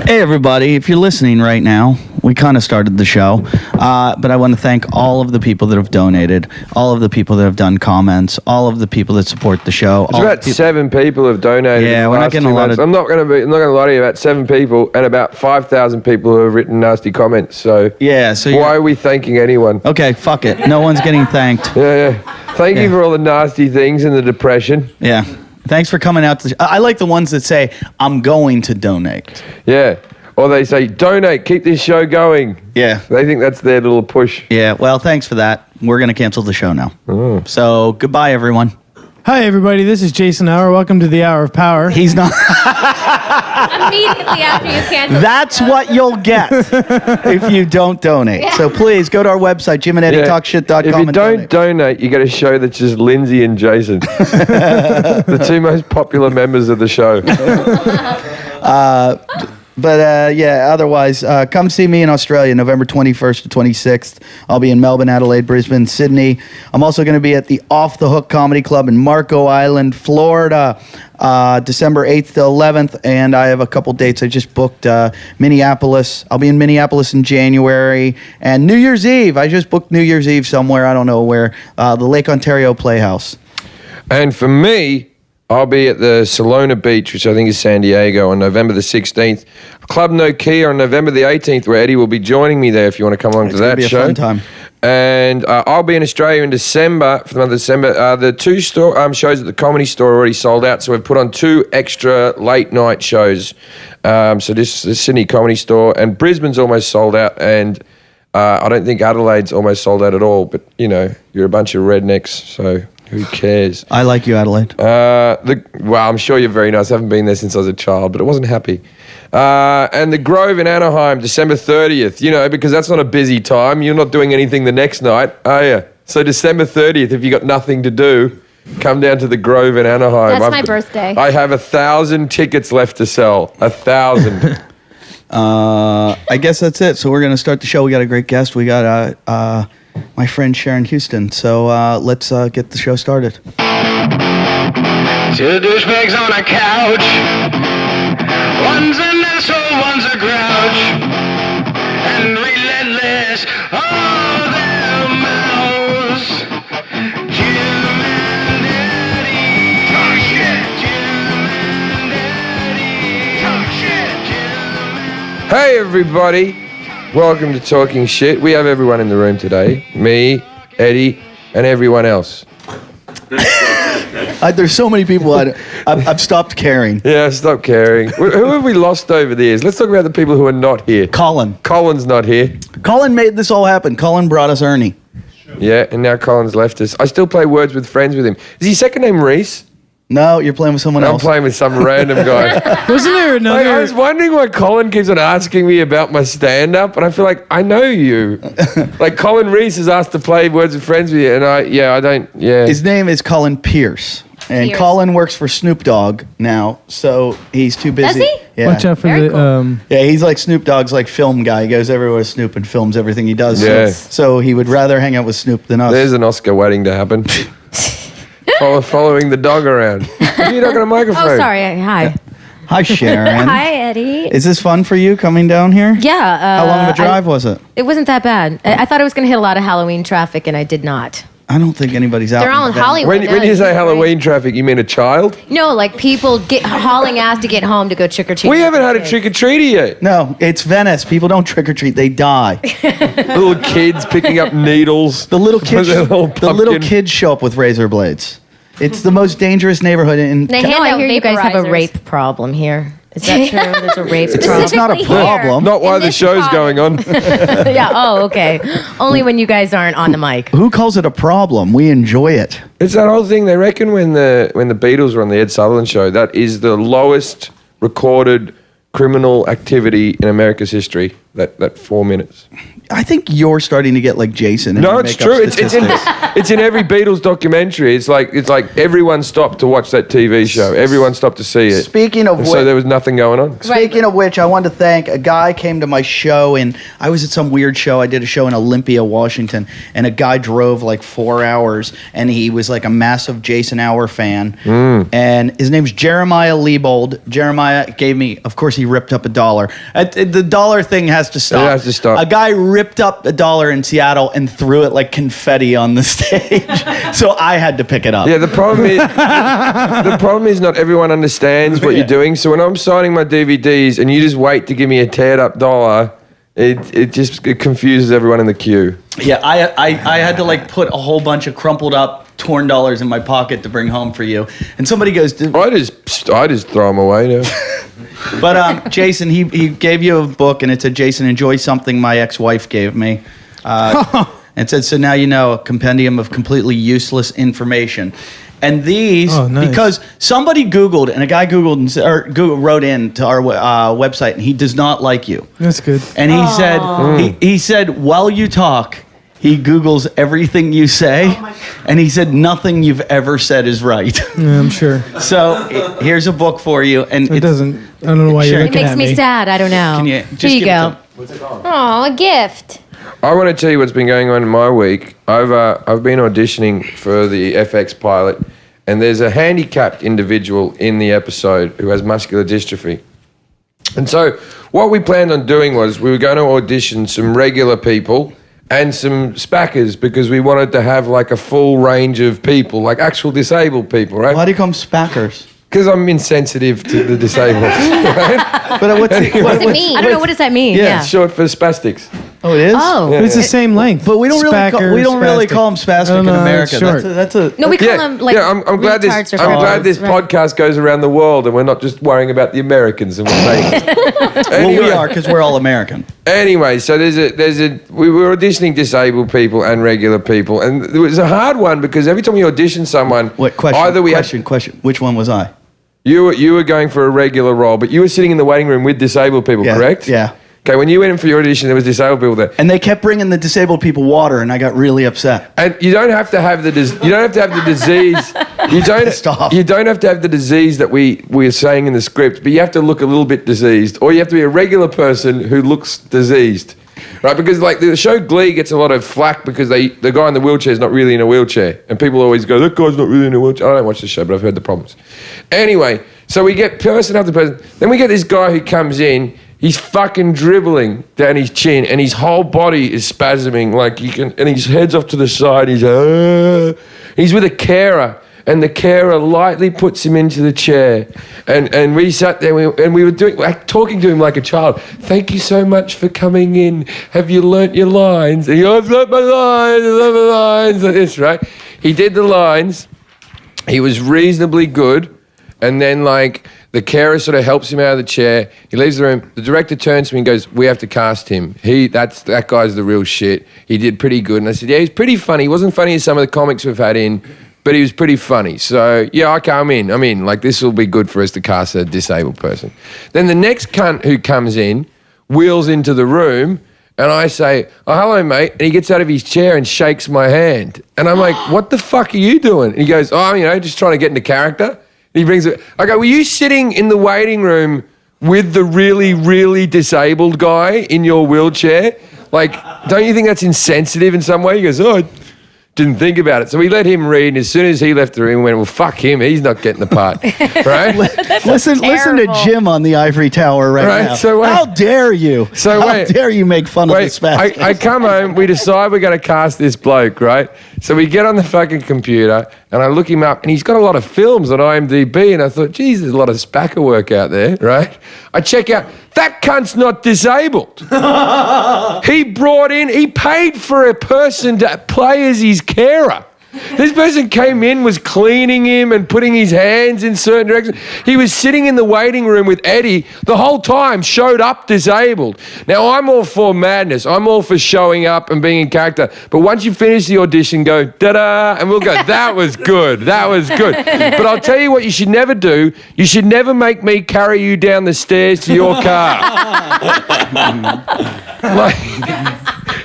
Hey, everybody. If you're listening right now, we kind of started the show, but I want to thank all of the people that have donated, all of the people that have done comments, all of the people that support the show. It's about 7 people have donated. Yeah, we're not getting a lot of... I'm not going to lie to you, about 7 people and about 5,000 people who have written nasty comments. So yeah, so why are we thanking anyone? Okay, fuck it. No one's getting thanked. Yeah. Thank you for all the nasty things and the depression. Yeah. Thanks for coming out to I like the ones that say, I'm going to donate. Yeah. Or they say, donate, keep this show going. Yeah. They think that's their little push. Yeah, well, thanks for that. We're going to cancel the show now. So, goodbye, everyone. Hi, everybody. This is Jason Hour. Welcome to the Hour of Power. He's not... Immediately after you cancel. That's what you'll get if you don't donate. Yeah. So please go to our website, JimandEddieTalkShit.com. If you don't donate, you get a show that's just Lindsay and Jason, the 2 most popular members of the show. Otherwise, come see me in Australia, November 21st to 26th. I'll be in Melbourne, Adelaide, Brisbane, Sydney. I'm also going to be at the Off the Hook Comedy Club in Marco Island, Florida, December 8th to 11th. And I have a couple dates. I just booked Minneapolis. I'll be in Minneapolis in January. And New Year's Eve. I just booked New Year's Eve somewhere. I don't know where. The Lake Ontario Playhouse. And for me... I'll be at the Solana Beach, which I think is San Diego, on November the 16th. Club No Kia on November the 18th, where Eddie will be joining me there if you want to come along to that show. It's going to be a fun time. And I'll be in Australia in December, for the month of December. The 2 shows at the Comedy Store are already sold out, so we've put on 2 extra late-night shows. So this is the Sydney Comedy Store, and Brisbane's almost sold out, and I don't think Adelaide's almost sold out at all, but, you know, you're a bunch of rednecks, so... Who cares? I like you, Adelaide. Well, I'm sure you're very nice. I haven't been there since I was a child, but I wasn't happy. And the Grove in Anaheim, December 30th, you know, because that's not a busy time. You're not doing anything the next night, are you? So December 30th, if you got nothing to do, come down to the Grove in Anaheim. That's my birthday. I have 1,000 tickets left to sell. 1,000. I guess that's it. So we're going to start the show. We got a great guest. We got my friend Sharon Houston. So let's get the show started. 2 douchebags on a couch. One's an asshole, one's a grouch. And relentless, all their mouths. Jim and Eddie. Talk shit. Jim and Eddie. Talk shit. Hey, everybody. Welcome to Talking Shit. We have everyone in the room today. Me, Eddie, and everyone else. There's so many people I've stopped caring. Yeah, stop caring. Who have we lost over the years? Let's talk about the people who are not here. Colin. Colin's not here. Colin made this all happen. Colin brought us Ernie. Yeah, and now Colin's left us. I still play Words with Friends with him. Is his second name Reese? No, you're playing with someone else. I'm playing with some random guy. Wasn't there another... I was wondering why Colin keeps on asking me about my stand-up, and I feel like I know you. Like Colin Reese is asked to play Words with Friends with you, and I don't. His name is Colin Pierce. And Colin works for Snoop Dogg now, so he's too busy. Does he? Yeah. Watch out for Very the... cool. Yeah, he's like Snoop Dogg's like film guy. He goes everywhere with Snoop and films everything he does. Yeah. So he would rather hang out with Snoop than us. There's an Oscar waiting to happen. Following the dog around. You're not got a microphone. Oh, sorry. Hi. Hi, Sharon. Hi, Eddie. Is this fun for you coming down here? Yeah. How long of a drive was it? It wasn't that bad. I thought I was going to hit a lot of Halloween traffic, and I did not. I don't think anybody's out. They're all in Hollywood. When you say Halloween traffic, you mean a child? No, like people hauling ass to get home to go trick-or-treat. We haven't had a trick-or-treater yet. No, it's Venice. People don't trick-or-treat. They die. Little kids picking up needles. The little kids, With a little the little pumpkin. kids show up with razor blades. It's the most dangerous neighborhood in... They hand I out hear you guys have a vaporizers. rape problem here. Is that true? There's a rape It's problem. not a problem. Not while In the this show's province. going on. Yeah. Oh, okay. Only when you guys aren't on the mic. Who calls it a problem? We enjoy it. It's that whole thing. They reckon when the Beatles were on the Ed Sutherland show, that is the lowest recorded criminal activity in America's history. that 4 minutes. I think you're starting to get like Jason. No, it's true. It's in every Beatles documentary. It's like everyone stopped to watch that TV show. Everyone stopped to see it. Speaking of so there was nothing going on. Speaking of which, I wanted to thank a guy came to my show, and I was at some weird show. I did a show in Olympia, Washington, and a guy drove like 4 hours, and he was like a massive Jason Hour fan, and his name's Jeremiah Liebold. Jeremiah gave me, of course, he ripped up $1. The dollar thing has to stop. It has to stop. A guy ripped up $1 in Seattle and threw it like confetti on the stage, so I had to pick it up. Yeah, the problem is not everyone understands what you're doing. So when I'm signing my DVDs and you just wait to give me a teared up dollar, it confuses everyone in the queue. Yeah, I had to like put a whole bunch of crumpled up torn dollars in my pocket to bring home for you. And somebody goes, I just throw them away now. But Jason, he gave you a book, and it said, Jason, enjoy something my ex-wife gave me. And said, so now you know, a compendium of completely useless information. And these, because somebody Googled, and a guy Googled and wrote in to our website, and he does not like you. That's good. And he said, he said, while you talk, he Googles everything you say, and he said nothing you've ever said is right. Yeah, I'm sure. So here's a book for you, and It doesn't. I don't know why you're It looking makes at me sad. I don't know. Can you just Here you give it go. to- What's it called? Oh, a gift. I want to tell you what's been going on in my week. I've been auditioning for the FX pilot, and there's a handicapped individual in the episode who has muscular dystrophy. And so what we planned on doing was we were going to audition some regular people and some spackers, because we wanted to have like a full range of people, like actual disabled people, right? Why do you call them spackers? Because I'm insensitive to the disabled. Right? But What does it mean? I don't know. What does that mean? Yeah, It's short for spastics. Oh, it is? Oh. But it's the same length. But we don't really Spacker, call them spastic in No, America. it's short. That's a No, we call them like I'm glad this. retards or I'm glad this something. Right. podcast goes around the world, and we're not just worrying about the Americans and what they. well, we are, because we're all American. Anyway, so we were auditioning disabled people and regular people, and it was a hard one because every time you audition someone, What question? either we question. Which one was I? you were going for a regular role, but you were sitting in the waiting room with disabled people, Yeah, correct? yeah. Okay, when you went in for your audition, there was disabled people there. And they kept bringing the disabled people water, and I got really upset. And you don't have to have the disease. You don't have to have the disease that we are saying in the script, but you have to look a little bit diseased, or you have to be a regular person who looks diseased, right? Because like the show Glee gets a lot of flack because the guy in the wheelchair is not really in a wheelchair, and people always go, that guy's not really in a wheelchair. I don't watch the show, but I've heard the problems. Anyway, so we get person after person. Then we get this guy who comes in. He's fucking dribbling down his chin, and his whole body is spasming, like and his head's off to the side. He's with a carer, and the carer lightly puts him into the chair, and we sat there and we were talking to him like a child. Thank you so much for coming in. Have you learnt your lines? And he goes, I've learnt my lines, like this, right? He did the lines. He was reasonably good, and then like. The carer sort of helps him out of the chair. He leaves the room. The director turns to me and goes, we have to cast him. That guy's the real shit. He did pretty good. And I said, yeah, he's pretty funny. He wasn't funny as some of the comics we've had in, but he was pretty funny. So, yeah, okay, I'm in. Like, this will be good for us to cast a disabled person. Then the next cunt who comes in wheels into the room, and I say, oh, hello, mate. And he gets out of his chair and shakes my hand. And I'm like, what the fuck are you doing? And he goes, oh, just trying to get into character. He brings it. I go, were you sitting in the waiting room with the really, really disabled guy in your wheelchair? Like, don't you think that's insensitive in some way? He goes, oh, I didn't think about it. So we let him read, and as soon as he left the room, we went, well, fuck him. He's not getting the part, right? Listen to Jim on the ivory tower right now. So how dare you? How dare you make fun of this spastic? I come home, we decide we're going to cast this bloke, right? So we get on the fucking computer, and I look him up, and he's got a lot of films on IMDb, and I thought, geez, there's a lot of spacker work out there, right? I check out, that cunt's not disabled. He paid for a person to play as his carer. This person came in, was cleaning him and putting his hands in certain directions. He was sitting in the waiting room with Eddie the whole time, showed up disabled. Now, I'm all for madness. I'm all for showing up and being in character. But once you finish the audition, go, da-da, and we'll go, that was good. That was good. But I'll tell you what you should never do. You should never make me carry you down the stairs to your car. Like,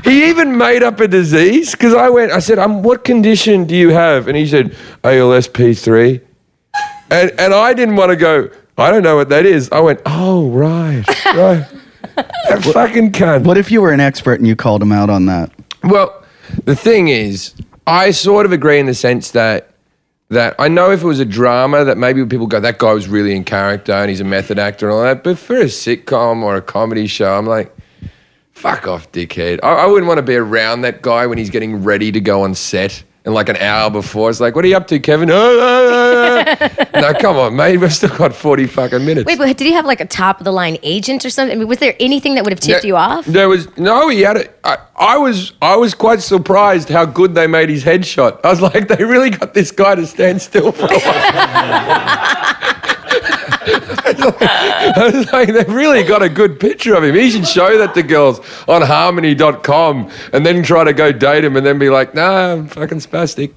he even made up a disease because I said, what condition do you have? And he said, ALSP3. And I didn't want to go, I don't know what that is. I went, oh, right. That fucking cunt. What if you were an expert and you called him out on that? Well, the thing is, I sort of agree in the sense that I know if it was a drama that maybe people go, that guy was really in character and he's a method actor and all that. But for a sitcom or a comedy show, I'm like, fuck off, dickhead. I wouldn't want to be around that guy when he's getting ready to go on set and like an hour before. It's like, what are you up to, Kevin? No, come on, mate. We've still got 40 fucking minutes. Wait, but did he have like a top of the line agent or something? I mean, was there anything that would have tipped you off? There was no. He had it. I was quite surprised how good they made his headshot. I was like, they really got this guy to stand still for a while. I was like, they've really got a good picture of him. He should show that to girls on harmony.com and then try to go date him and then be like, nah, I'm fucking spastic.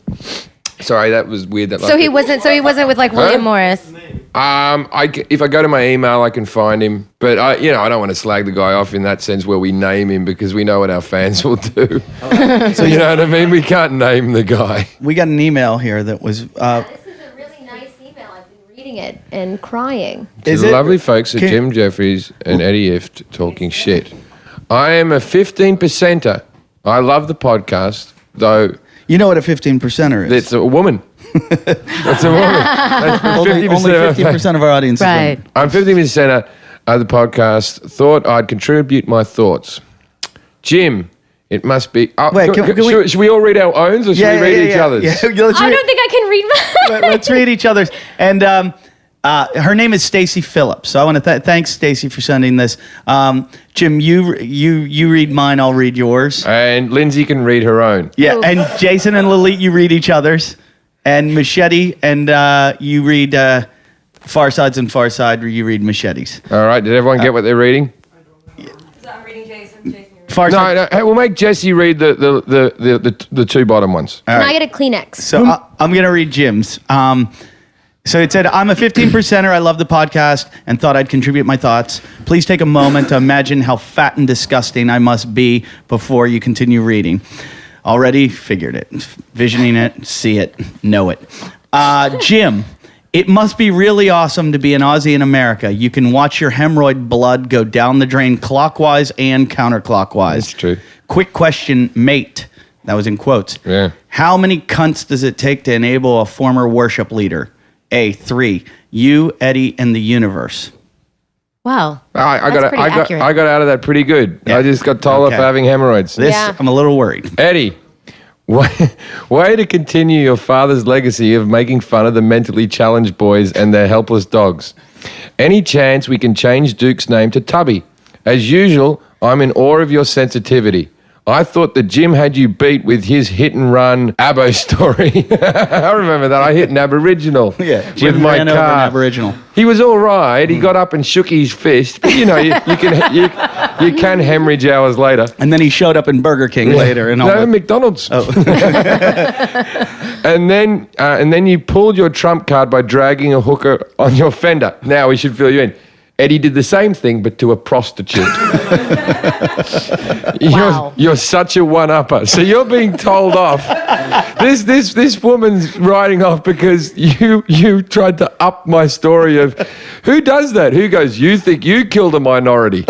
Sorry, that was weird. So he wasn't with like William Morris. If I go to my email, I can find him. But I don't want to slag the guy off in that sense where we name him because we know what our fans will do. So you know what I mean? We can't name the guy. We got an email here that was... This is a really nice email. I've been reading it and crying. To the lovely folks at Jim Jeffries and Eddie Ift talking shit. I am a 15%er. I love the podcast, though... You know what a 15%er is? It's a woman. That's a woman. That's 50% only 50% of our audience is Right. women. I'm 50% of the podcast. Thought I'd contribute my thoughts. Jim, it must be... Wait, should we all read our owns or should we read each other's? Yeah, let's I read, don't think I can read mine. let's read each other's. And her name is Stacy Phillips. So I want to thanks Stacy for sending this. Jim, you read mine. I'll read yours. And Lindsay can read her own. Yeah, Ooh. and Jason and Lalit, you read each other's. And Machete, and you read Far Sides and Far Side, you read Machetes. All right, did everyone get what they're reading? I'm reading Jason. Far Side. No, hey, we'll make Jesse read the two bottom ones. Can I get a Kleenex? So I'm going to read Jim's. So it said, I'm a 15%er. I love the podcast and thought I'd contribute my thoughts. Please take a moment to imagine how fat and disgusting I must be before you continue reading. Already figured it, visioning it, see it, know it. Jim, it must be really awesome to be an Aussie in America. You can watch your hemorrhoid blood go down the drain clockwise and counterclockwise. That's true. Quick question, mate. That was in quotes. Yeah. How many cunts does it take to enable a former worship leader? A, 3. You, Eddie, and the universe. Wow. I That's pretty got accurate. I got out of that pretty good. Yeah. I just got told off Okay. for having hemorrhoids. This, Yeah. I'm a little worried. Eddie, way to continue your father's legacy of making fun of the mentally challenged boys and their helpless dogs. Any chance we can change Duke's name to Tubby? As usual, I'm in awe of your sensitivity. I thought that Jim had you beat with his hit and run Abbo story. I remember that. I hit an Aboriginal Jim with my ran over an car. Aboriginal. He was all right. He got up and shook his fist. But you know, you can hemorrhage hours later. And then he showed up in Burger King later. And all No, that. McDonald's. Oh. and then you pulled your trump card by dragging a hooker on your fender. Now we should fill you in. Eddie did the same thing, but to a prostitute. Wow. You're such a one-upper. So you're being told off. This woman's writing off because you tried to up my story of who does that? Who goes, you think you killed a minority?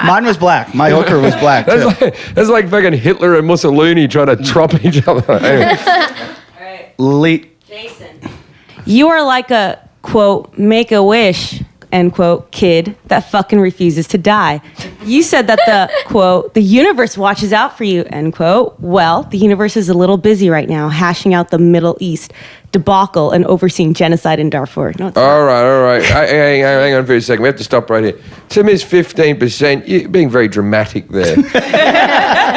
Mine was black. My hooker was black, too. That's like fucking Hitler and Mussolini trying to trump each other. Anyway. Jason. You are like a, quote, make a wish, end quote, kid that fucking refuses to die. You said that the, quote, the universe watches out for you, end quote. Well, the universe is a little busy right now hashing out the Middle East debacle and overseeing genocide in Darfur. No, it's not. All right. Hang on for a second. We have to stop right here. Tim is 15%. You're being very dramatic there.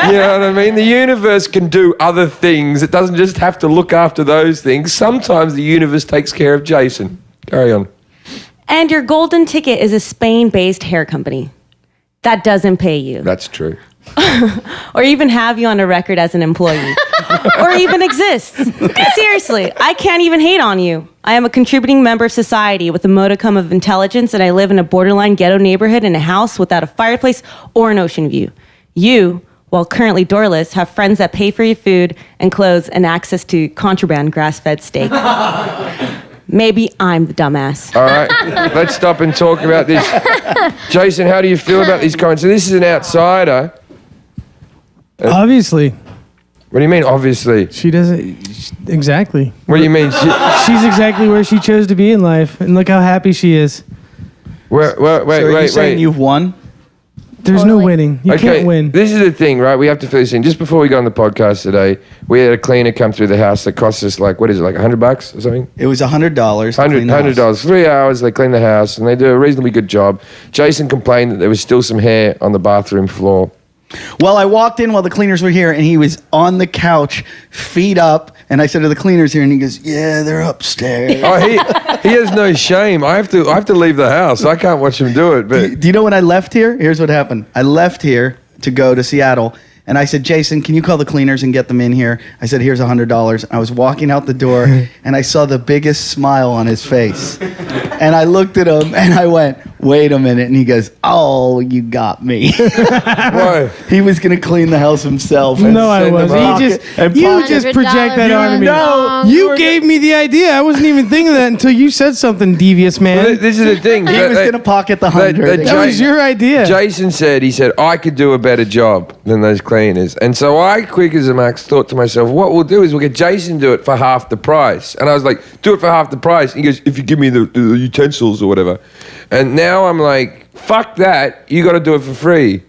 You know what I mean? The universe can do other things. It doesn't just have to look after those things. Sometimes the universe takes care of Jason. Carry on. And your golden ticket is a Spain-based hair company that doesn't pay you. That's true. Or even have you on a record as an employee. Or even exists. Seriously, I can't even hate on you. I am a contributing member of society with a modicum of intelligence, and I live in a borderline ghetto neighborhood in a house without a fireplace or an ocean view. You, while currently doorless, have friends that pay for your food and clothes and access to contraband grass-fed steak. Maybe I'm the dumbass. All right, let's stop and talk about this. Jason, how do you feel about these comments? So this is an outsider. Obviously, What do you mean, obviously? she doesn't. Exactly. What do you mean? She's exactly where she chose to be in life, and look how happy she is. Wait, So are you saying wait. you've won? There's no winning. You Okay, can't win. this is the thing, right? We have to fill this in. Just before we got on the podcast today, we had a cleaner come through the house that cost us like, what is it, like $100 or something? It was $100. $100. 3 hours, they clean the house, and they do a reasonably good job. Jason complained that there was still some hair on the bathroom floor. Well, I walked in while the cleaners were here, and he was on the couch, feet up. And I said to the cleaners here, and he goes, "Yeah, they're upstairs." Oh, he has no shame. I have to leave the house. I can't watch him do it. But Do you know when I left here? Here's what happened. I left here to go to Seattle, and I said, "Jason, can you call the cleaners and get them in here?" I said, "Here's $100." I was walking out the door, and I saw the biggest smile on his face. And I looked at him, and I went, "Wait a minute." And he goes, "Oh, you got me." why? He was going to clean the house himself. And No, I send them wasn't. off. You just project that onto me. No, You gave me the idea. I wasn't even thinking of that until you said something, devious Well, man. this is the thing. He was going to pocket the 100. That was your idea. Jason said, I could do a better job than those cleaners. And so I, quick as a max, thought to myself, what we'll do is we'll get Jason to do it for half the price. And I was like, do it for half the price. And he goes, if you give me the utensils or whatever. And now I'm like, fuck that. You got to do it for free.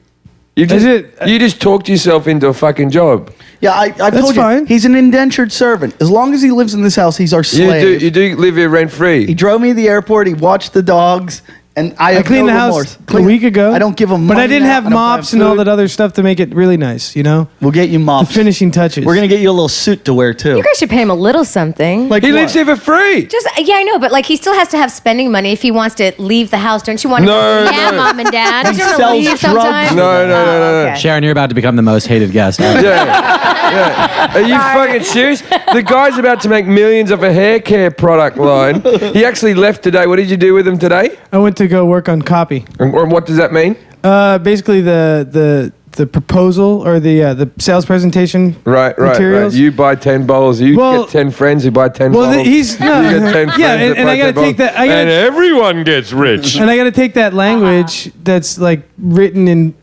You just talked yourself into a fucking job. Yeah, I told you, fine. he's an indentured servant. As long as he lives in this house, he's our slave. You do live here rent He free. drove me to the airport. He watched the dogs, and I have cleaned no the house remorse. a week ago. I don't give him But money I didn't now. have I don't buy mops and all food. that other stuff to make it really nice, you know? We'll get you The mops. finishing touches. We're gonna get you a little suit to wear too. You guys should pay him a little something. Like He what? lives here for free. Just yeah, I know, but like he still has to have spending money if he wants to leave the house. Don't you want? No, Yeah, no. mom and dad. Don't you want to sells leave drugs. sometimes? No. Okay. Sharon, you're about to become the most hated guest. Yeah. Are you fucking serious? The guy's about to make millions off a hair care product line. He actually left today. What did you do with him today? I went to go work on copy. And what does that mean? Basically, the proposal or the sales presentation. Right. Materials. You buy 10 bottles. You Well- get 10 friends who buy 10 Well, bottles. he's no. You get 10 friends Yeah, that and buy I gotta 10 take that. and everyone gets rich. And I got to take that language that's like written in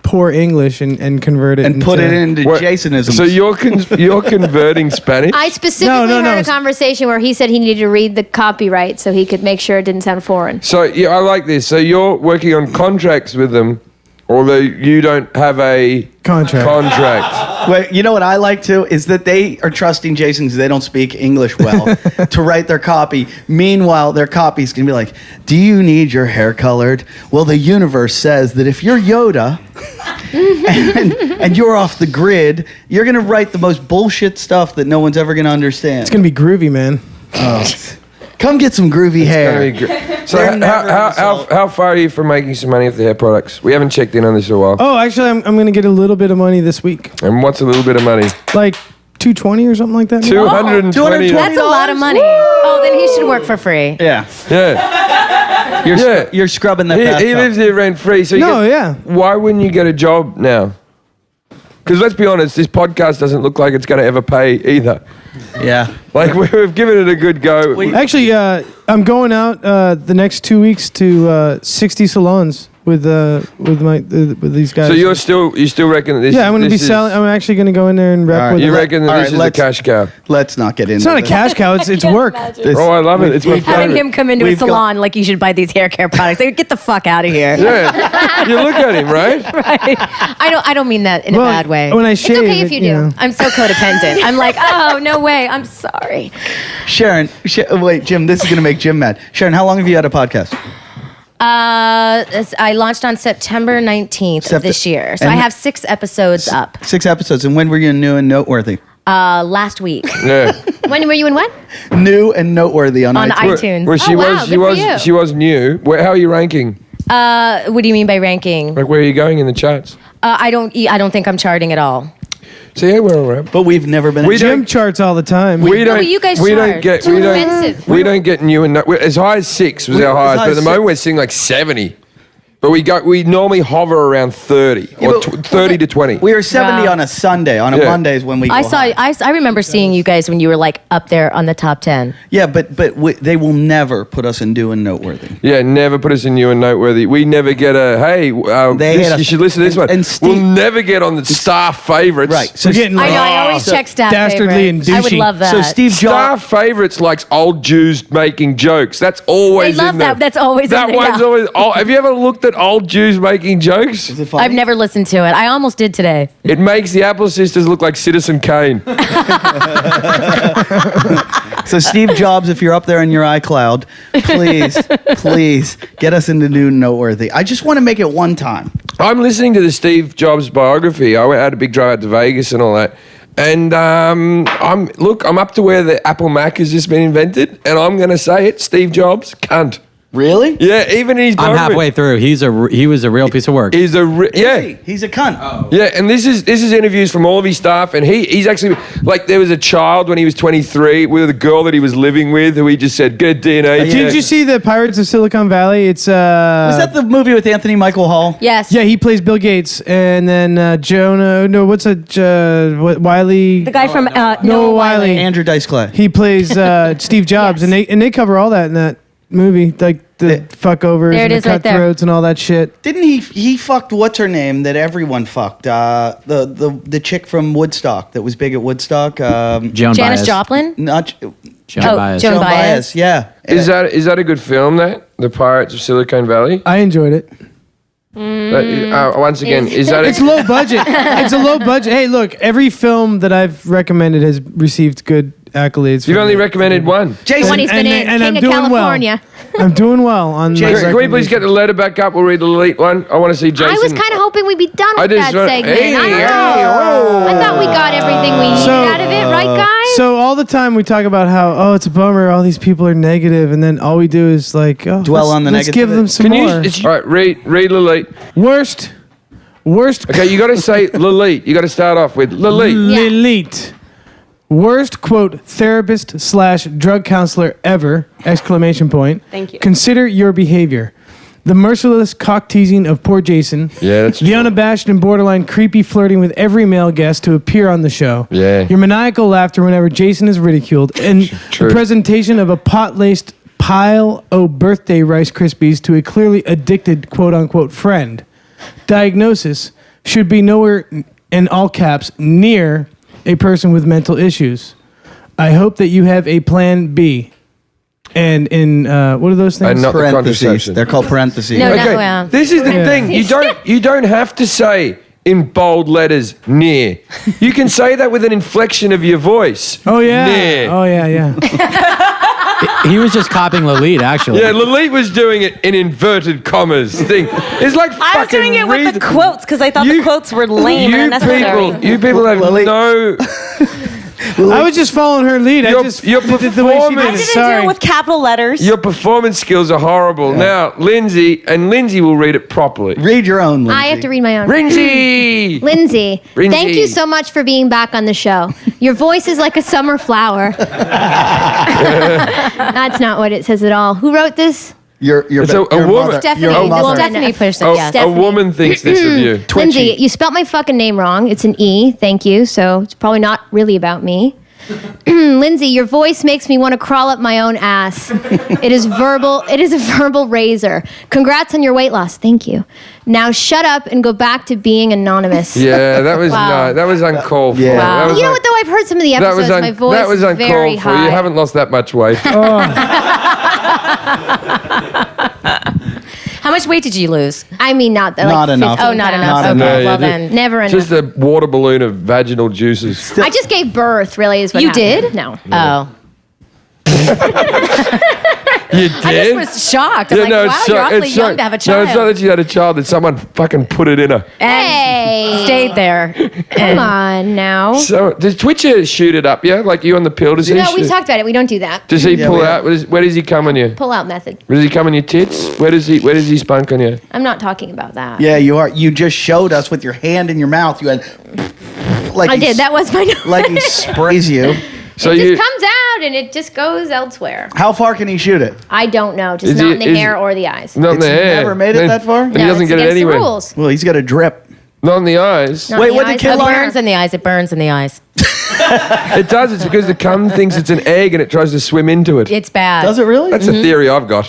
poor English and convert it and put it into- into What- Jasonism. So you're converting Spanish? I specifically No. heard a conversation where he said he needed to read the copyright so he could make sure it didn't sound foreign. So yeah, I like this. So you're working on contracts with them, although you don't have a contract. Wait, you know what I like too is that they are trusting Jason because they don't speak English well to write their copy. Meanwhile, their copy's gonna be like, "Do you need your hair colored? Well, the universe says that if you're Yoda and you're off the grid, you're gonna write the most bullshit stuff that no one's ever gonna understand." It's gonna be groovy, man. Come get some groovy hair. So They're never gonna sell- how far are you from making some money with the hair products? We haven't checked in on this in a while. Oh, actually, I'm gonna get a little bit of money this week, And what's a little bit of money? like $220 or something like that. maybe? $220. That's a lot of money. Oh, then he should work for free. Yeah, Yeah. you're scrubbing that. He bathtub. lives here rent free. So No, yeah. Why wouldn't you get a job now? Because let's be honest, this podcast doesn't look like it's going to ever pay either. Yeah. Like we've given it a good go. Actually, I'm going out the next 2 weeks to 60 salons with these guys. So you still reckon that this? Yeah, I'm going to be this is- selling. I'm actually going to go in there and rep All right, with. You them. reckon that All this right, is a let's- cash cow? Let's not get into It's not a this. cash cow. It's work. Oh, I love it. It's my Having favorite. him come into a We've got- salon like you should buy these hair care products. Like, get the fuck out of here. Yeah, you look at him, right? I don't mean that in Well, a bad way. When I shave, okay if you do. know. I'm so codependent. I'm like, oh no way. I'm sorry. Sharon, wait, Jim, this is going to make Jim mad. Sharon, how long have you had a podcast? I launched on September 19th of this year. So and I have 6 episodes up. 6 episodes. And when were you new and noteworthy? Last week Yeah. When were you in what? New and noteworthy on on iTunes. iTunes. Well, she Oh, wow, was good for you. she was new. How are you ranking? What do you mean by ranking? Like, where are you going in the charts? I don't think I'm charting at all. So yeah, we're all right. But we've never been. We Jim don't- charts all the time. We don't. you guys we don't chart. get. Too We don't. offensive. We don't get new and as high as 6 was our as highest. high But at as the 6. moment we're seeing like 70. But we normally hover around 30 or but- 30 to 20. We were 70 Wow. on a Sunday. On a Yeah. Monday is when we. Go high. I remember seeing you guys when you were like up there on the top 10. Yeah, but they will never put us in new and noteworthy. Yeah, never put us in new and noteworthy. We never get a hey. They hit us. You should listen to this one. And Steve- we'll never get on the star favorites. Right. So getting I like, know. I always check staff Dastardly and favorites. I would Douchie. love that. So Steve Star Jobs. favorites likes old Jews making jokes. That's always They love in there. that. That's always that in there, one's yeah. always. Oh, have you ever looked at old Jews making jokes? Is it funny? I've never listened to it. I almost did today. It makes the Apple sisters look like Citizen Kane. So Steve Jobs, if you're up there in your iCloud, please get us into new and noteworthy. I just want to make it one time. I'm listening to the Steve Jobs biography. I had a big drive out to Vegas and all that. And I'm up to where the Apple Mac has just been invented, and I'm going to say it, Steve Jobs, cunt. Really? Yeah, even in his I'm biography. halfway through. He was a real piece of work. He's yeah. He's a cunt. Yeah, and this is interviews from all of his staff, and he's actually like there was a child when he was 23 with a girl that he was living with who he just said good DNA. Did you see the Pirates of Silicon Valley? It's Was that the movie with Anthony Michael Hall? Yes. yeah, he plays Bill Gates, and then Jonah. No, what's a Wiley? The guy from Noah Noah Wiley. Wiley. Andrew Dice Clay. He plays Steve Jobs, Yes. and they cover all that in that movie, like the fuckovers There and it the is right there. cutthroats and all that shit. Didn't he fucked what's her name that everyone fucked? The chick from Woodstock that was big at Woodstock. Joan Janis Baez. Joplin. Not Joan Baez. Joan Baez. Yeah. Is that a good film? That The Pirates of Silicon Valley. I enjoyed it. Once again, is that It's low budget. It's a low budget. Hey, look, every film that I've recommended has received good accolades. You've from only the- recommended one. The Jason. one he's been in, and I'm King of doing well. California. I'm doing well on. my Can we please get recommendation. the letter back up? We'll read the elite one. I want to see Jason. I was kind of hoping we'd be done I with just that want- segment. Hey, I don't hey, know. whoa. I thought we got everything we needed out of it, right, guys? So all the time we talk about how it's a bummer, all these people are negative, and then all we do is like Dwell on the let's negative give bit. them some Can you? more. All right, read Lilith. Worst. Okay, you got to say Lilith. You got to start off with Lilith. Lilith. Worst quote therapist / drug counselor ever! Exclamation point. Thank you. Consider your behavior. The merciless cock teasing of poor Jason. Yeah, that's the true. unabashed and borderline creepy flirting with every male guest to appear on the show. Yeah. Your maniacal laughter whenever Jason is ridiculed, and True. the presentation of a pot-laced pile of birthday Rice Krispies to a clearly addicted quote unquote friend. Diagnosis should be nowhere in all caps near a person with mental issues. I hope that you have a plan B. And in what are those things? And not the Parentheses. contraception. They're called parentheses. No, Okay, well. this is the thing. You don't have to say in bold letters near. You can say that with an inflection of your voice. Oh yeah. Near. Oh yeah, yeah. He was just copying Lilith, actually. Yeah, Lilith was doing it in inverted commas thing. It's like I was fucking doing it with read the quotes because I thought the quotes were lame and unnecessary. you people have Lily- no. I was just following her lead. I Your- just your did it the way she performance- did I it. didn't Sorry. do it with capital letters. Your performance skills are horrible. Now, Lindsay will read it properly. Read your own, Lindsay. I have to read my own. Lindsay! Lindsay, Lindsay. thank you so much for being back on the show. Your voice is like a summer flower. That's not what it says at all. Who wrote this? Your It's a woman. mother- Stephanie. your Well, mother. Stephanie pushed it. Oh, Yes. a woman thinks this of you. Lindsay, you spelt my fucking name wrong. It's an E. Thank you. So it's probably not really about me. Lindsay, your voice makes me want to crawl up my own ass. It is verbal. It is a verbal razor. Congrats on your weight loss. Thank you. Now shut up and go back to being anonymous. Yeah, that was Wow. no, that was uncalled for. Yeah. Wow. That was You know un- what though? I've heard some of the that episodes. was My voice that was is very uncalled for. high. You haven't lost that much weight. How much weight did you lose? I mean, not that. Not like enough. 15 Oh, not pounds. enough. Not Okay, enough. well Yeah, then. Never enough. Just a water balloon of vaginal juices. I just gave birth. Really, is what You happened. did? No. Oh. You I just did? was shocked. I'm like, wow, you're awfully young to have a No, child. it's not that you had a child. That someone fucking put it in her. And stayed there. Come on now. So does Twitcher shoot it up? Yeah, like you on the pill? Does he? No, we shoot- talked about it. We don't do that. Does he Yeah, pull we out? Where does he come on you? Pull out method. Does he come on your tits? Where does he spunk on you? I'm not talking about that. Yeah, you are. You just showed us with your hand in your mouth. You had like I did. That was my like he sprays you. So it you just comes out and it just goes elsewhere. How far can he shoot it? I don't know. Just Is not he- in the is- hair or the eyes. not in It's the hair. never made it that far? And No, he doesn't it's get it against anywhere. the rules. Well, he's got a drip. Not in the eyes. Not Wait, in the what did eyes. It Kehlani- burns in the eyes. It burns in the eyes. It does. It's because the cum thinks it's an egg and it tries to swim into it. It's bad. Does it really? That's a theory I've got.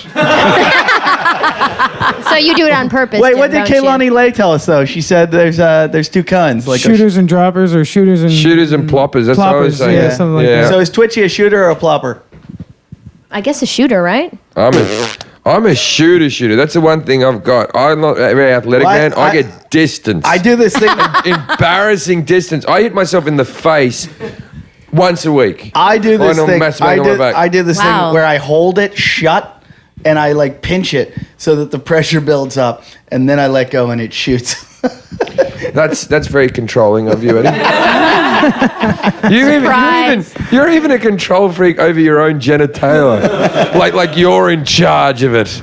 So you do it on purpose. Wait, Jim, what did don't you? Kaylani Lay tell us though? She said there's two kinds. Like Shooters and droppers, or shooters and Shooters and ploppers. That's what I was ploppers. saying. Yeah, something like Yeah. that. So is Twitchy a shooter or a plopper? I guess a shooter, right? I'm a shooter. That's the one thing I've got. I'm not a very athletic Well, man. I get distance. I do this thing. Embarrassing distance. I hit myself in the face once a week. I do this Why not thing. masturbate on my back? I do this Wow. thing where I hold it shut and I like pinch it so that the pressure builds up, and then I let go and it shoots. That's very controlling of you, Eddie. You're even a control freak over your own genitalia. like you're in charge of it.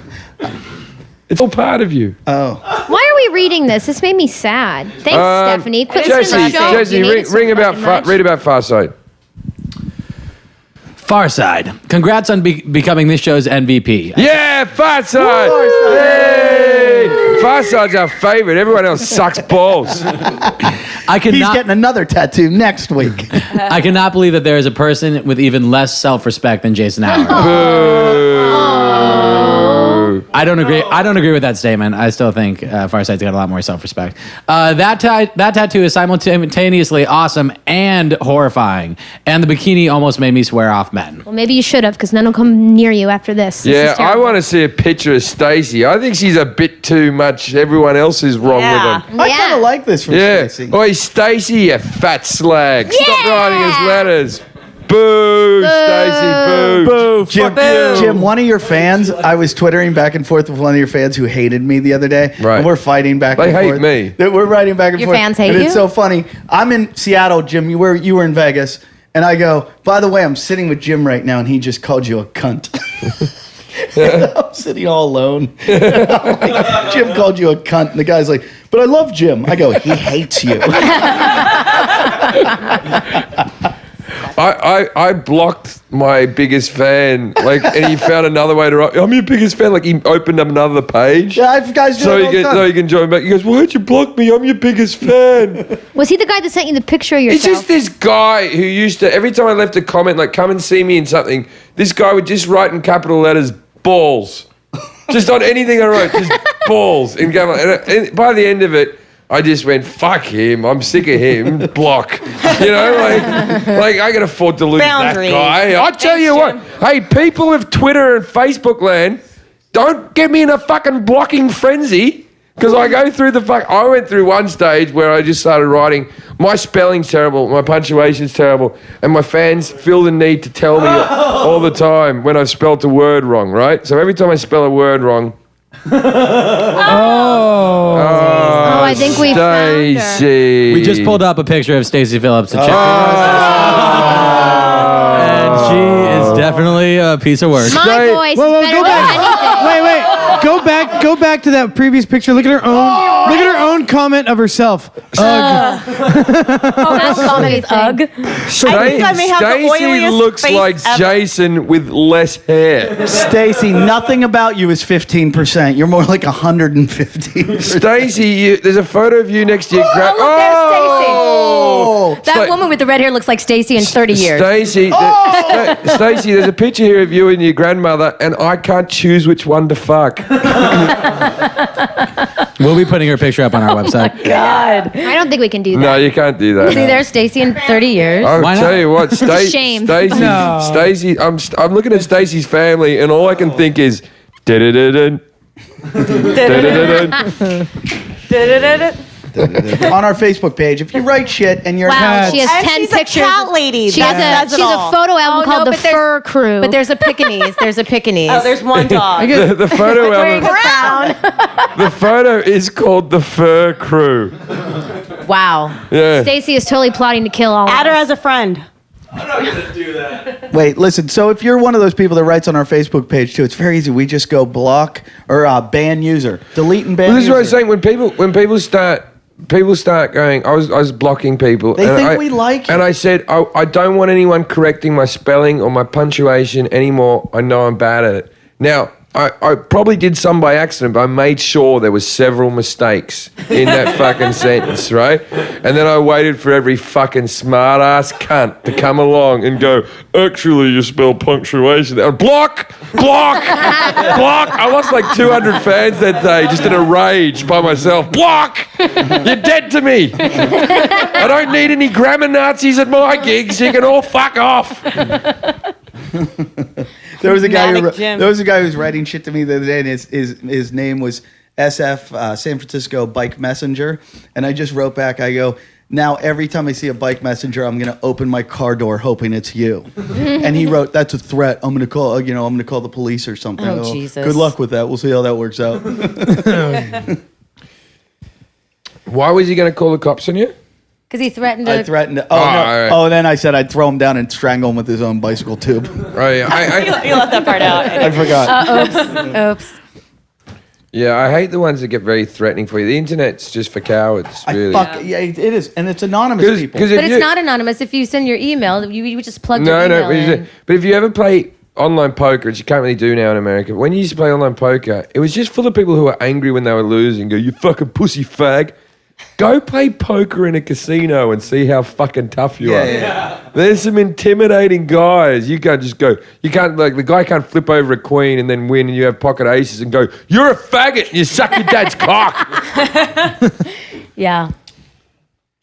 It's all part of you. Oh, Why are we reading this? This made me sad. Thanks, Stephanie. Quit listening to the show. Jesse, You need it so read fucking much. about Farside. Farside. Congrats on becoming this show's MVP. Yeah, Farside! Yay! Farside's our favorite. Everyone else sucks balls. I he's cannot, getting another tattoo next week. I cannot believe that there is a person with even less self-respect than Jason Howard. I don't agree. I don't agree with that statement. I still think Farside's got a lot more self-respect. That tattoo is simultaneously awesome and horrifying, and the bikini almost made me swear off men. Well, maybe you should have, because none will come near you after this. This Yeah, is I terrible. want to see a picture of Stacey. I think she's a bit too much. Everyone else is wrong Yeah. with them. I kind of like this from Yeah. Stacey. Oi, Stacey, you fat slag. Stop writing us letters. Boo, Stacey, boo. Boo, Jim, Fuck you. Jim, one of your fans, I was twittering back and forth with one of your fans who hated me the other day. Right. And we're fighting back They and hate forth. me. We're writing back and Your forth. fans hate and you? It's so funny. I'm in Seattle, Jim. You were in Vegas. And I go, by the way, I'm sitting with Jim right now, and he just called you a cunt. I'm sitting all alone. Jim called you a cunt. And the guy's like, but I love Jim. I go, he hates you. I blocked my biggest fan, and he found another way to write. I'm your biggest fan. Like he opened up another page. Yeah, guys do So it he all the can time. join back. He goes, "Why'd you block me? I'm your biggest fan." Was he the guy that sent you the picture of It's yourself? just this guy who used to, every time I left a comment, like, come and see me in something, this guy would just write in capital letters, balls. Just on anything I wrote, just balls. And by the end of it, I just went, fuck him, I'm sick of him, block. You know, like I can afford to lose Boundaries. that guy. I tell Thanks, you what, Jim. hey, people of Twitter and Facebook land, don't get me in a fucking blocking frenzy. Because I go through I went through one stage where I just started writing, my spelling's terrible, my punctuation's terrible, and my fans feel the need to tell me all the time when I've spelt a word wrong, right? So every time I spell a word wrong, Oh, I think we found her. Stacey. We just pulled up a picture of Stacey Phillips to check. And she is definitely a piece of work. My Stay- voice Whoa, is whoa, better go than back. anything. Wait. Go back to that previous picture. Look at her own. Look at her own comment of herself. Ugh. That comment is ugh. I think I may have the Stacey oiliest looks face like ever. Jason with less hair. Stacey, nothing about you is 15%. You're more like 115. Stacey, there's a photo of you next to your Oh, look, there's Stacey. Oh, That woman with the red hair looks like Stacey in 30 years. Stacey, Stacey, there's a picture here of you and your grandmother, and I can't choose which one to fuck. We'll be putting her picture up on our website. God. I don't think we can do that. No, you can't do that. See, there's Stacey in 30 years. I'll Why tell not? you what, a shame. Stacey, No. Stacey, I'm looking at Stacey's family, and all I can think is, da-da-da-da, da-da-da-da. on our Facebook page. If you write shit and you're Wow, she has And 10 she's pictures. a cat lady. She has That says it a all. photo album called The but there's- Fur Crew. But there's a Pekingese. There's a Pekingese. Oh, there's one dog. The photo wearing album. a crown. The photo is called The Fur Crew. Wow. Yeah. Stacy is totally plotting to kill all Add her of us. as a friend. Wait, listen. So if you're one of those people that writes on our Facebook page too, it's very easy. We just go block or ban user, delete and ban. Well, this is what I'm user. saying. When people start going, I was blocking people. They think we like And it. I said, I don't want anyone correcting my spelling or my punctuation anymore. I know I'm bad at it. Now, I probably did some by accident, but I made sure there was several mistakes in that fucking sentence, right? And then I waited for every fucking smart ass cunt to come along and go, actually, you spell punctuation. And block. I lost like 200 fans that day just in a rage by myself. Block. You're dead to me. I don't need any grammar Nazis at my gigs. You can all fuck off. There was a guy Manic Jim. who was writing shit to me the other day, and his name was SF San Francisco Bike Messenger, and I just wrote back. I go, now every time I see a bike messenger, I'm gonna open my car door hoping it's you. And he wrote, that's a threat. I'm gonna call the police or something. Oh, I go, Jesus. Good luck with that. We'll see how that works out. Why was he going to call the cops on you? Because he threatened to. I threatened. all right. Oh, then I said I'd throw him down and strangle him with his own bicycle tube. Oh, yeah. You left that part out. I forgot. Oops. Yeah, I hate the ones that get very threatening for you. The internet's just for cowards, really. Yeah, it is, and it's anonymous people. But it's not anonymous. If you send your email, you just plug your email in. But if you ever play online poker, which you can't really do now in America, when you used to play online poker, it was just full of people who were angry when they were losing. Go, you fucking pussy fag. Go play poker in a casino and see how fucking tough you are. Yeah. There's some intimidating guys. You can't just go. You can't the guy can't flip over a queen and then win, and you have pocket aces and go, you're a faggot. You suck your dad's cock. Yeah.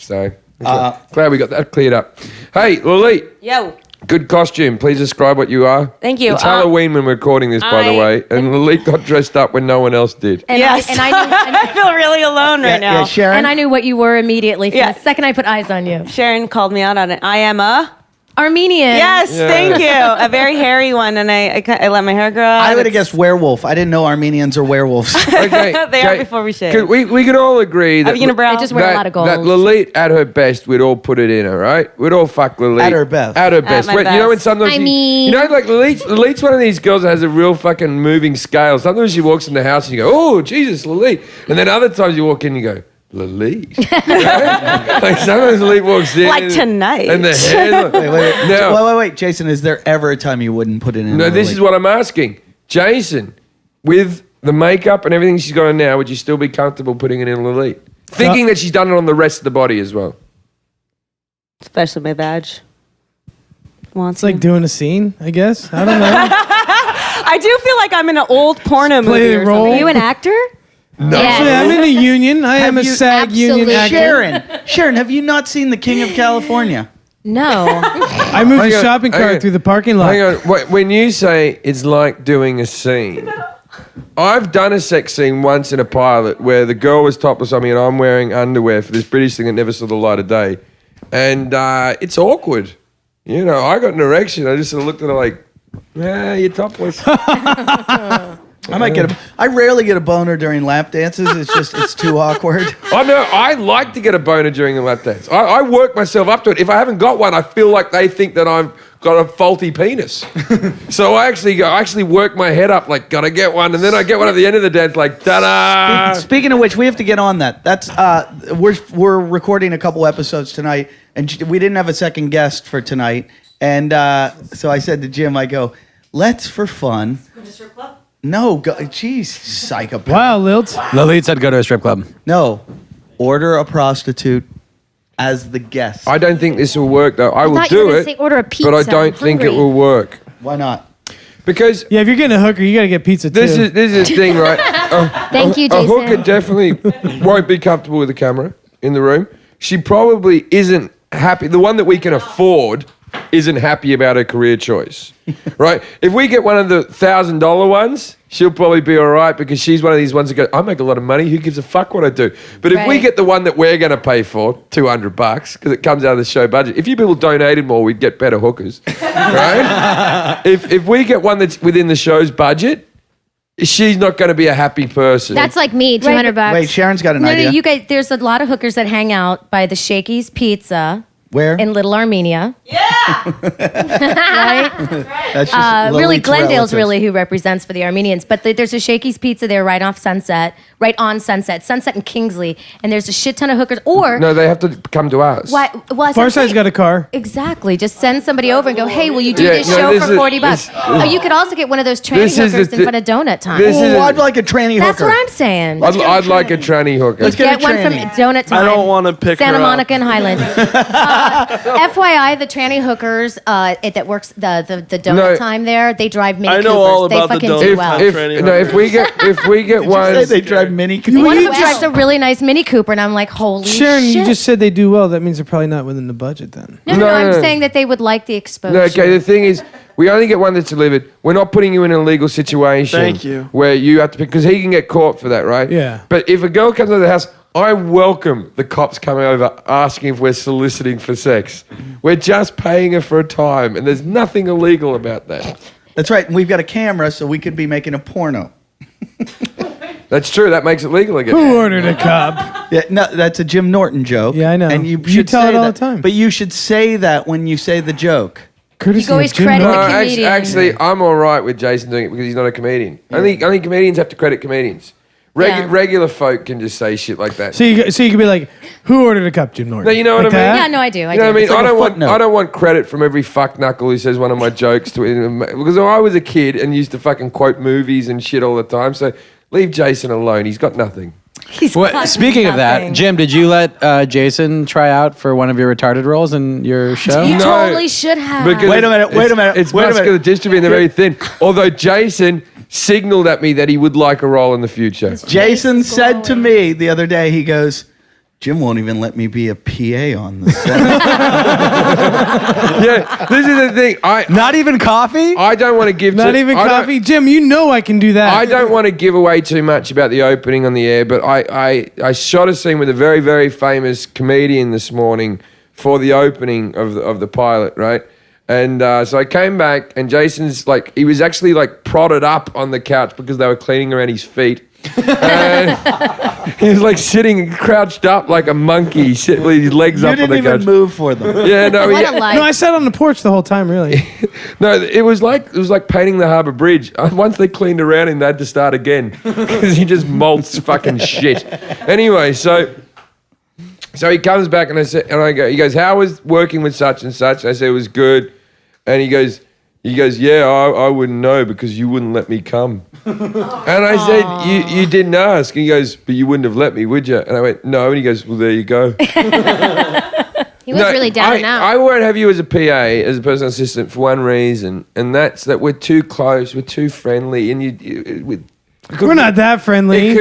So glad we got that cleared up. Hey, Lalit. Yo. Good costume. Please describe what you are. Thank you. It's Halloween when we're recording this, by the way. And Lalit got dressed up when no one else did. And Yes. I I feel really alone right now. Yeah, Sharon. and I knew what you were immediately from Yeah. the second I put eyes on you. Sharon called me out on it. I am a... Armenian. Yes, Yeah. thank you. A very hairy one, and I let my hair grow out. I would have guessed werewolf. I didn't know Armenians are werewolves. Okay. They are before we shave. We can all agree that Are you gonna brow? They just wear a lot of gold. That Lalit at her best, we'd all put it in her, right? We'd all fuck Lalit. At her best. At her best. my You know when best. sometimes I mean- you know, like Lalit's one of these girls that has a real fucking moving scale. Sometimes she walks in the house and you go, oh, Jesus, Lalit. And then other times you walk in and you go, Lalit. Like sometimes Lalit walks in. Like tonight. And the hair. Wait, Jason, is there ever a time you wouldn't put it in? No, this is what I'm asking. Jason, with the makeup and everything she's got on now, would you still be comfortable putting it in Lalit? Thinking that she's done it on the rest of the body as well. Especially my badge. It's like doing a scene, I guess. I don't know. I do feel like I'm in an old porno Play movie the or role. something. Are you an actor? No. Actually, I'm in a union. I am a you- SAG union Absolutely. actor. Sharon, have you not seen The King of California? No. I moved Hang a on, shopping hang cart on. through the parking lot. Hang on. When you say it's like doing a scene, I've done a sex scene once in a pilot where the girl was topless on me and I'm wearing underwear for this British thing that never saw the light of day. And it's awkward. You know, I got an erection. I just sort of looked at her like, yeah, you're topless. I rarely get a boner during lap dances. It's too awkward. I know. I like to get a boner during a lap dance. I work myself up to it. If I haven't got one, I feel like they think that I've got a faulty penis. So I actually work my head up like, gotta get one, and then I get one at the end of the dance like, ta-da! Speaking of which, we have to get on that. That's we're recording a couple episodes tonight, and we didn't have a second guest for tonight. And so I said to Jim, I go, let's for fun. Go to strip club? No, jeez, psychopath. Wow, Lilt. Lalit said go to a strip club. No, order a prostitute as the guest. I don't think this will work though. I will thought you do were gonna it, say order a pizza. but I I'm don't think it hungry. will work Why not? because Yeah, if you're getting a hooker, you got to get pizza too. this is the thing, right? Thank you, A Jason. hooker definitely won't be comfortable with the camera in the room. She probably isn't happy. The one that we can afford isn't happy about her career choice, right? If we get one of the $1,000 ones, she'll probably be all right because she's one of these ones that go, I make a lot of money. Who gives a fuck what I do? But if we Right. get the one that we're going to pay for, $200, because it comes out of the show budget. If you people donated more, we'd get better hookers, right? if we get one that's within the show's budget, she's not going to be a happy person. That's like me, $200. Wait, Sharon's got an No, idea. you guys. There's a lot of hookers that hang out by the Shakey's Pizza Where? in Little Armenia. Right? That's just Really, Lilith's Glendale's relatives. really who represents for the Armenians. But there's a Shakey's Pizza there right on Sunset and Kingsley, and there's a shit ton of hookers. Or No, they have to come to us. why? Well, Farside's got a car. Exactly. Just send somebody over and go, hey, will you do Yeah, this no, show this for is- $40? You could also get one of those tranny This is hookers the in thi- front of Donut Time. this is- Oh, I'd like a tranny That's hooker. what I'm saying. I'd like a tranny hooker. Let's get a one from tranny. Donut Time. I don't wanna pick Santa her up. Monica and Highland. FYI, the tranny hookers that works the Donut No. Time there, they drive Mini I know Coopers. all they about the fucking Donut do Time. well. tranny If we get Say ones, they drive Mini One of Coopers. them drives a really nice Mini Cooper, and I'm like, holy Sharon, shit. you just said they do well. That means they're probably not within the budget then. no, No, I'm no. saying that they would like the exposure. no, okay. The thing is, we only get one that's delivered. We're not putting you in a legal situation. Thank you. Where you have to pick because he can get caught for that, right? Yeah. But if a girl comes to the house, I welcome the cops coming over asking if we're soliciting for sex. We're just paying her for a time, and there's nothing illegal about that. That's right. And we've got a camera, so we could be making a porno. That's true. That makes it legal again. Who ordered a cup? Yeah, no, that's a Jim Norton joke. Yeah, I know. And you You should tell say it all that. the time. But you should say that when you say the joke. Courtesy always of Jim credit Norton. the No, comedian. actually, I'm all right with Jason doing it because he's not a comedian. Only comedians have to credit comedians. Yeah. Regular folk can just say shit like that. So you could be like, who ordered a cup, Jim Norton? No, you know what Like I mean? that? Yeah, no, I do. You know what I mean? It's like I a don't want footnote. I don't want credit from every fuck knuckle who says one of my jokes to because I was a kid and used to fucking quote movies and shit all the time. So leave Jason alone. He's got nothing. He's What, got speaking of that, nothing. Jim, did you let Jason try out for one of your retarded roles in your show? You No. totally should have. Because Wait a minute, wait a minute, It's wait a minute. muscular dystrophy and they're very thin. Although Jason signaled at me that he would like a role in the future. Jason said to me the other day, he goes, Jim won't even let me be a PA on the set. Yeah, this is the thing. Not even coffee? I don't want to give Not to- even I don't- coffee? Jim, you know I can do that. I don't want to give away too much about the opening on the air, but I shot a scene with a very, very famous comedian this morning for the opening of the pilot, right? And so I came back, and Jason's like, he was actually like prodded up on the couch because they were cleaning around his feet. And he was like sitting crouched up like a monkey, sitting with his legs You up on didn't the even couch. move for them. Yeah, no, What yeah. a life. No, I sat on the porch the whole time, really. No, it was like painting the Harbour Bridge. Once they cleaned around him, they had to start again because he just molts fucking shit. Anyway, so he comes back and I go, he goes, how was working with such and such? I said it was good, and he goes, yeah, I wouldn't know because you wouldn't let me come. And I said, you didn't ask. And he goes, but you wouldn't have let me, would you? And I went, no. And he goes, well, there you go. He was really down and out. I won't have you as a PA, as a personal assistant, for one reason, and that's that we're too close, we're too friendly, and We're not that friendly. It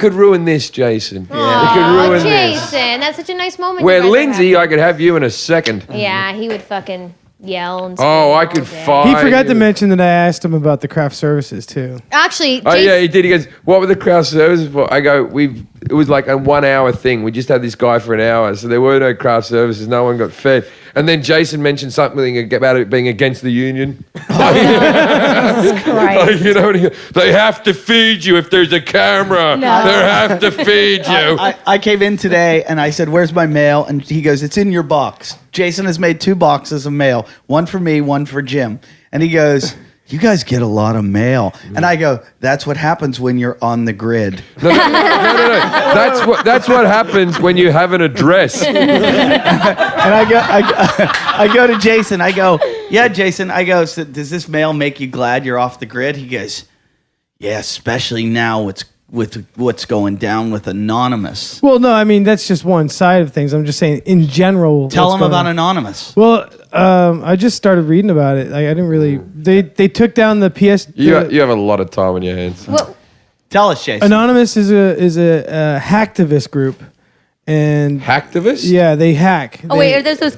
could ruin this, Jason. It could Oh, ruin this. Jason, that's such a nice moment. Where you guys are Lindsay, having. I could have you in a second. Yeah, he would fucking yell and. Oh, I scream could all day. fight. He forgot to mention that I asked him about the craft services, too. Actually, Oh Jason, yeah, he did. He goes, "What were the craft services for?" I go, It was like a 1 hour thing. We just had this guy for an hour, so there were no craft services. No one got fed. And then Jason mentioned something about it being against the union. Christ. You know, they have to feed you if there's a camera. No. They have to feed you. I came in today and I said, where's my mail? And he goes, it's in your box. Jason has made 2 boxes of mail, one for me, one for Jim. And he goes, you guys get a lot of mail. And I go, that's what happens when you're on the grid. No. That's what happens when you have an address. And I go to Jason. I go, yeah, Jason. I go, so does this mail make you glad you're off the grid? He goes, yeah, especially now with what's going down with Anonymous. Well, no, I mean, that's just one side of things. I'm just saying, in general. Tell what's him going about on. Anonymous. Well, I just started reading about it. Like, I didn't really. They took down the PS. You have a lot of time on your hands. well, Tell us, Jason. Anonymous is a hacktivist group, and Hacktivists? yeah, they hack. Oh wait, are those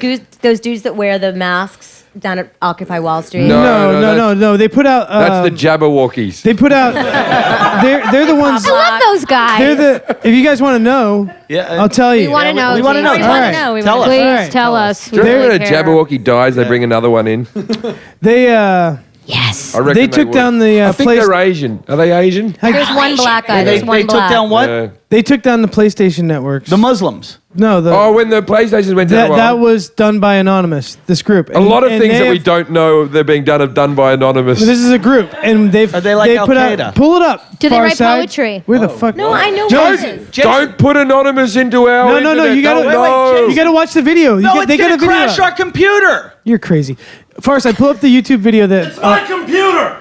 dudes that wear the masks down at Occupy Wall Street? No. They put out. That's the Jabberwockies. They put out. They're the ones. I love those guys. They're the. If you guys want to know, I'll tell you. We want to know. We want to know. Jason. We want to know. Tell us. Please Alright, tell us. Do you remember when a Jabberwocky dies, they bring another one in? They Yes. I reckon they took would. down the I think place. they're Asian. Are they Asian? There's one black guy. There's one They black. took down what? Yeah. They took down the PlayStation networks. The Muslims. No, the Oh, when the PlayStation went down. that was done by Anonymous. This group. a lot of And things they that we have- don't know they're being done by Anonymous. This is a group, and they've Are they like they Al put Qaeda? out. Pull it up. Do they Far write Side. poetry? Where the fuck? No, I know Don't- what it is. Don't put Anonymous into our No. internet. You gotta. Don't, You gotta watch the video. No, they it's got a gonna video. crash our computer. You're crazy. Farside, pull up the YouTube video that. It's my computer.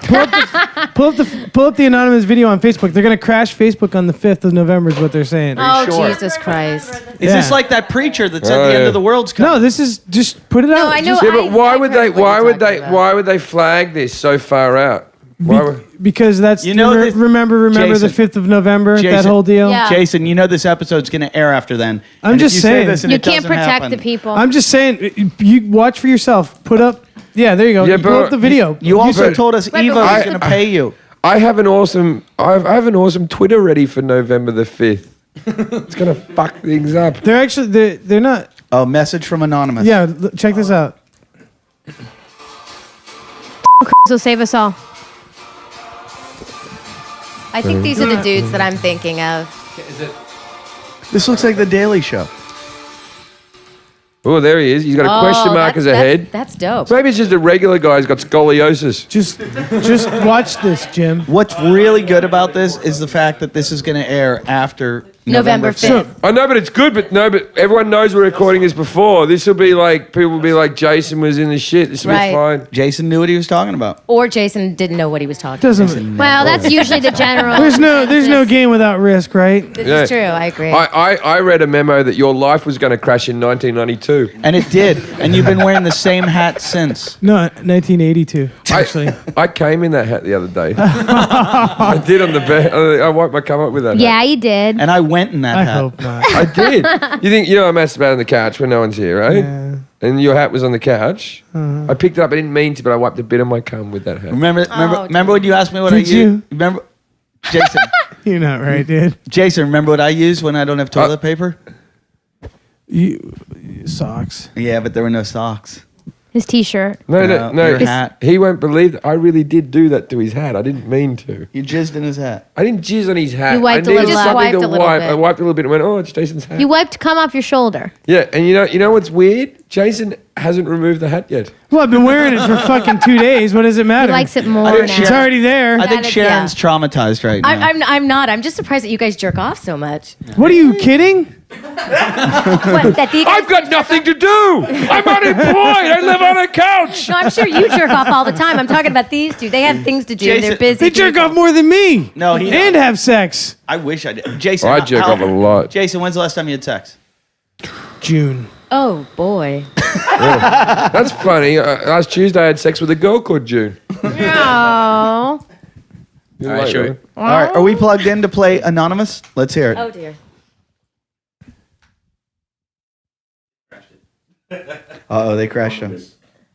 Pull up the anonymous video on Facebook. They're gonna crash Facebook on the 5th of November. Is what they're saying. Oh sure? Jesus Christ! Is this Yeah. like that preacher that said Oh, the end yeah. of the world's coming? No, this is just put it out. I know. Just- Yeah, but why I've would heard they? what Why you're would talking they? about. Why would they flag this so far out? Why would, because that's You know this- remember Jason, the 5th of November. That Jason. whole deal. Yeah. Jason, you know this episode's going to air after then. I'm And if just you say saying. this and You it can't doesn't protect happen, the people. I'm just saying. You watch for yourself. Put up. Yeah, there you go. Yeah, You pull but up the video. You also but- told us Right, Eva but was why- going to pay you. I have an awesome. I have an awesome Twitter ready for November the 5th. It's gonna fuck things up. They're actually they're not. Oh, message from Anonymous. Yeah, check this out. will save us all. I think these are the dudes that I'm thinking of. This looks like The Daily Show. Oh, there he is. He's got a question mark as a head. That's dope. Maybe it's just a regular guy who's got scoliosis. Just watch this, Jim. What's really good about this is the fact that this is going to air after November 5th. I know, but it's good. But everyone knows we're recording this before. This will be like people will be like, Jason was in the shit. This will Right. be fine. Jason knew what he was talking about. Or Jason didn't know what he was talking about. Doesn't. Well, that's usually the general. There's no game without risk, right? This Yeah. is true. I agree. I read a memo that your life was going to crash in 1992. And it did. And you've been wearing the same hat since. No, 1982. Actually, I came in that hat the other day. I did on the bed. I wiped my come up with that. Yeah, hat. you did. And I went in that I hat. hope not. I did. I masturbated on the couch when no one's here, right? Yeah. And your hat was on the couch. I picked it up. I didn't mean to, but I wiped a bit of my cum with that hat. Remember when you asked me what I Did used? you? Remember, Jason? You're not right, dude. Jason, remember what I use when I don't have toilet paper? Socks. Yeah, but there were no socks. His T-shirt. No, your hat. He won't believe that I really did do that to his hat. I didn't mean to. You jizzed in his hat. I didn't jizz on his hat. You wiped I a needed little something up. Wiped to a little wipe. bit. I wiped a little bit and went, oh, it's Jason's hat. You wiped cum off your shoulder. Yeah, and you know what's weird? Jason hasn't removed the hat yet. Well, I've been wearing it for fucking 2 days. What does it He matter? likes it more didn't now. It's already there. I think That is- Sharon's traumatized right now. I'm not. I'm just surprised that you guys jerk off so much. What are you kidding? What, that the I've got nothing to do. I'm unemployed. I live on a couch. No, I'm sure you jerk off all the time. I'm talking about these two. They have things to do. Jason, They're busy. They jerk people. off more than me. No, he and have sex. I wish I did. Jason, I jerk off a lot. Jason, when's the last time you had sex? June. Oh boy. That's funny. Last Tuesday I had sex with a girl called June. Oh. You All right, like sure. that? All right, are we plugged in to play Anonymous? Let's hear it. Oh dear. Uh-oh, they crashed him.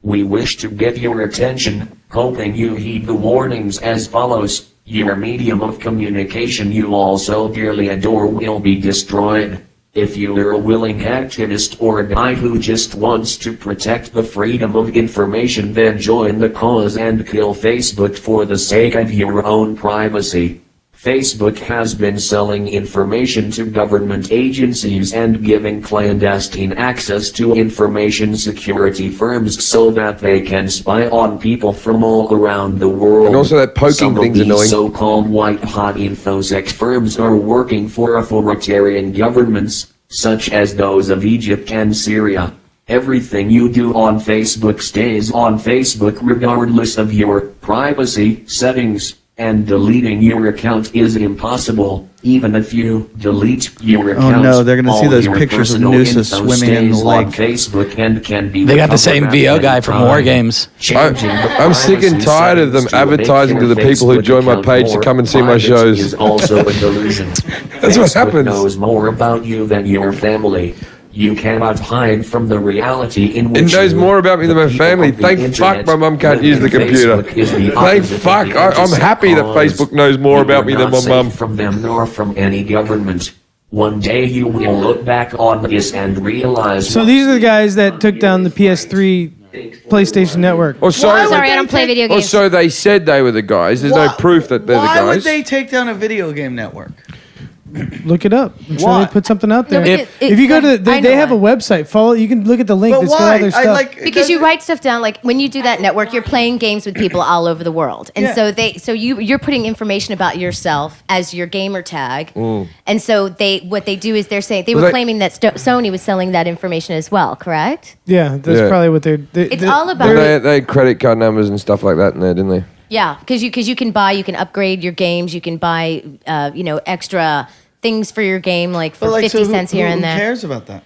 We wish to get your attention, hoping you heed the warnings as follows. Your medium of communication you also dearly adore will be destroyed. If you are a willing activist or a guy who just wants to protect the freedom of information, then join the cause and kill Facebook for the sake of your own privacy. Facebook has been selling information to government agencies and giving clandestine access to information security firms so that they can spy on people from all around the world. And also that poking Some thing's of these annoying. so-called white-hot infosec firms are working for authoritarian governments, such as those of Egypt and Syria. Everything you do on Facebook stays on Facebook regardless of your privacy settings. And deleting your account is impossible. Even if you delete your account, Oh no, they're gonna see all those your pictures of personal Noosa info swimming in the stays on lake. Facebook and can be They got the same recovered VO at guy any from time. War Games. Changing the I'm sick and privacy tired of them settings to make advertising your to the people who Facebook join my account page to more come and see my private shows. Is also a delusion. That's what Facebook happens. knows more about you than your family. You cannot hide from the reality in which It knows you, more about me the than my people family. of the Thank internet, fuck my mum can't live use in. the computer. Facebook is the Thank opposite of fuck. the I'm innocent happy that cause. Facebook knows more You about are me than not my safe mum. from them nor from any government. One day you will look back on this and realize. So these are the guys that took down the PS3 PlayStation Network. Or so, Sorry, I don't play video or games. so they said they were the guys. There's no proof that they're the Why guys. would they take down a video game network? Look it up. I'm sure Why? they put something out there. No, but if you go to, I they know have a why. website. Follow. You can look at the link. But That's got all why? their stuff. Because you write stuff down, like when you do that network, you're playing games with people all over the world, and Yeah. so you're putting information about yourself as your gamer tag, and so what they do is they're saying they were claiming that Sony was selling that information as well, correct? Yeah, that's Yeah. probably what they're. It's all about They had credit card numbers and stuff like that in there, didn't they? yeah, because you can upgrade your games, you can buy extra things for your game, like for 50 cents here and Who there. cares about that?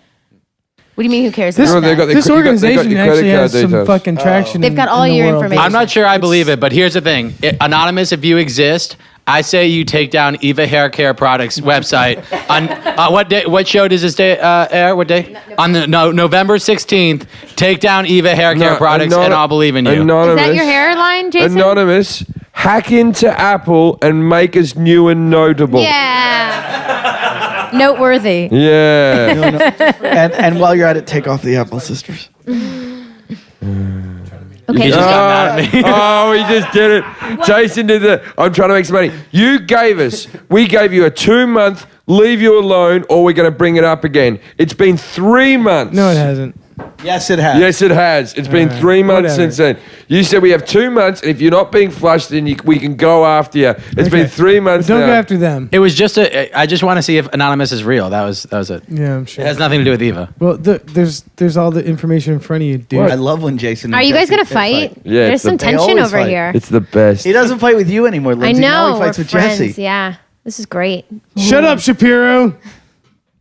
What do you mean? Who cares? This, about they that? got the- this you got- they got organization your credit actually card has some details. fucking traction. They've got in all the your world. information. I'm not sure I believe it, but here's the thing. Anonymous, if you exist, I say you take down Eva Hair Care Products website on what day? What show does this day air? What day? On the November 16th. Take down Eva Hair Care Products, and I'll believe in you. Anonymous, Is that your hairline, Jason? Anonymous, hack into Apple and make us new and notable. Yeah. Noteworthy. Yeah. And while you're at it, take off the Apple sisters. Okay. just got mad at me. Oh, we just did it. Jason did the. I'm trying to make some money. We gave you a 2-month, leave you alone, or we're going to bring it up again. It's been 3 months. No, it hasn't. Yes, it has. Yes, it has. It's been 3 months whatever. since then. You said we have 2 months, and if you're not being flushed, then we can go after you. It's been 3 months Don't now. go after them. It was just I just want to see if Anonymous is real. That was it. Yeah, I'm It sure. has nothing to do with Eva. Well, there's all the information in front of you, dude. I love when Jason. Are and you guys Jesse gonna fight? Yeah, There's it's the- some they tension always over fight. here. It's the best. He doesn't fight with you anymore, I Lindsay. Now know. he fights We're with friends. Jesse. Yeah. This is great. Shut up, Shapiro.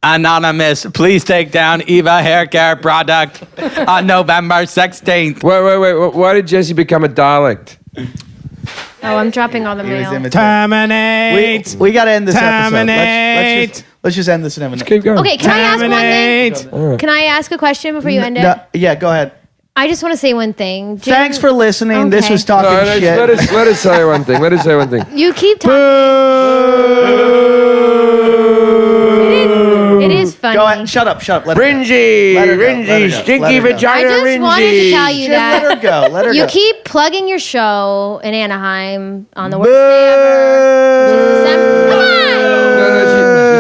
Anonymous, please take down Eva Hair Care Product on November 16th. Wait. Why did Jesse become a dialect? Oh, I'm dropping all the He was mail. imitating. Terminate. We got to end this episode. Terminate. Let's just end this and have an. Keep going. Okay, can I ask one thing? Terminate. Can I ask a question before you end it? No, yeah, go ahead. I just want to say one thing. Jim, Thanks for listening. This Okay. was talking No, shit. let us say one thing. Let us say one thing. You keep talking. It is funny. Go ahead. Shut up. Let her go. Ringy, Let her go, let her go, stinky let her go. vagina, I just wanted to tell you Jim, that. let her go. Let her You go. keep plugging your show in Anaheim on the worst day ever. Come on.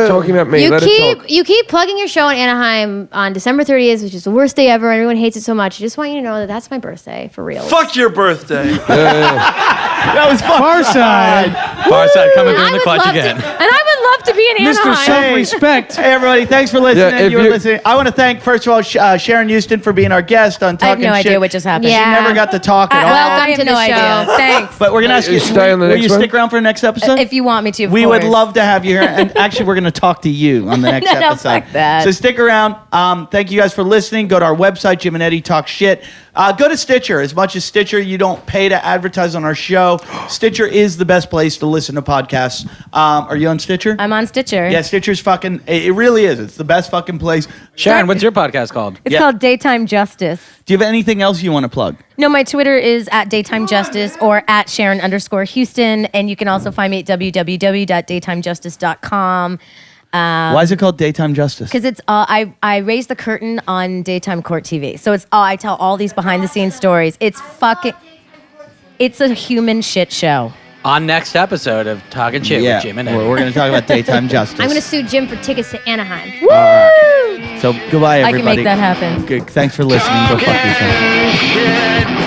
She's talking about me. Let her talk. You keep plugging your show in Anaheim on December 30th, which is the worst day ever. Everyone hates it so much. I just want you to know that that's my birthday for real. Fuck your birthday. That was Far side. Farside coming And through I in the would clutch love again. to, and I would love to be in Mr. Anaheim. Self-Respect. Hey everybody, thanks for listening. Yeah, if you were you- listening. I want to thank first of all Sharon Houston for being our guest on I have Talking no Shit. idea what just happened. Yeah. She never got to talk at all. Welcome I have to the no show. idea. Thanks. But we're gonna ask you. Stay on the will next you one? stick around for the next episode? If you want me to, of We would course. love to have you here, and actually, we're going to talk to you on the next No, episode. fuck that. So stick around. Thank you guys for listening. Go to our website, Jim and Eddie Talk Shit. Go to Stitcher. As much as Stitcher, you don't pay to advertise on our show. Stitcher is the best place to listen to podcasts. Are you on Stitcher? I'm on Stitcher. Yeah, Stitcher's fucking. It really is. It's the best fucking place. Sharon, what's your podcast called? It's called Daytime Justice. Do you have anything else you want to plug? No, my Twitter is at Daytime Justice or at Sharon_Houston. And you can also find me at www.daytimejustice.com. Why is it called Daytime Justice? Because it's I raise the curtain on daytime court TV. So it's I tell all these behind the scenes stories. It's a human shit show. On next episode of Talking Shit with Jim and Eddie. We're going to talk about Daytime Justice. I'm going to sue Jim for tickets to Anaheim. All right. So goodbye, I everybody. can make that happen. Good. Thanks for listening. Go fuck yourself. Shit.